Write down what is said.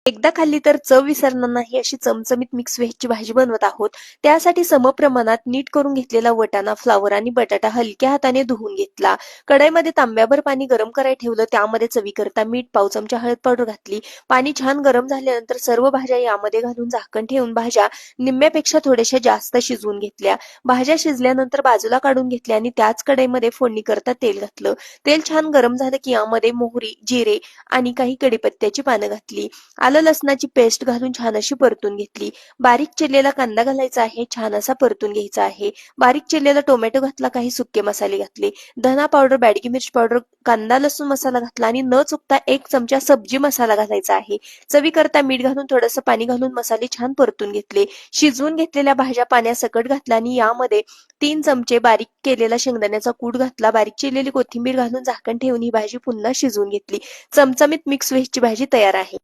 एकदा खाल्ली तर चव विसरणार नाही अशी चमचमीत मिक्स व्हेजची भाजी बनवत आहोत. त्यासाठी समप्रमाणात नीट करून घेतलेला वटाणा, फ्लावर आणि बटाटा हलक्या हाताने धुवून घेतला. कढईमध्ये तांब्याभर पाणी गरम करायला ठेवलं. त्यामध्ये चवीकरता मीठ, पाव चमचा हळद पावडर घातली. पाणी छान गरम झाल्यानंतर सर्व भाज्या यामध्ये घालून झाकण ठेवून भाज्या निम्म्यापेक्षा थोड्याशा जास्त शिजवून घेतल्या. भाज्या शिजल्यानंतर बाजूला काढून घेतल्या आणि त्याच कढईमध्ये फोडणी करता तेल घातलं. तेल छान गरम झालं की यामध्ये मोहरी, जिरे आणि काही कढीपत्त्याची पानं घातली. आलं लसणाची पेस्ट घालून छान अशी परतून घेतली. बारीक चिरलेला कांदा घालायचा आहे, छान असा परतून घ्यायचा आहे. बारीक चिरलेला टोमॅटो घातला, काही सुके मसाले घातले. धना पावडर, बॅडगी मिरची पावडर, कांदा लसूण मसाला घातला आणि न चुकता 1 चमचा सब्जी मसाला घालायचा आहे. चवीकरता मीठ घालून थोडंसं पाणी घालून मसाले छान परतून घेतले. शिजवून घेतलेल्या भाज्या पाण्यासकट घातल्या आणि यामध्ये 3 चमचे बारीक केलेला शेंगदाण्याचा कूट घातला. बारीक चिरलेली कोथिंबीर घालून झाकण ठेवून ही भाजी पुन्हा शिजवून घेतली. चमचमीत मिक्स व्हेजची भाजी तयार आहे.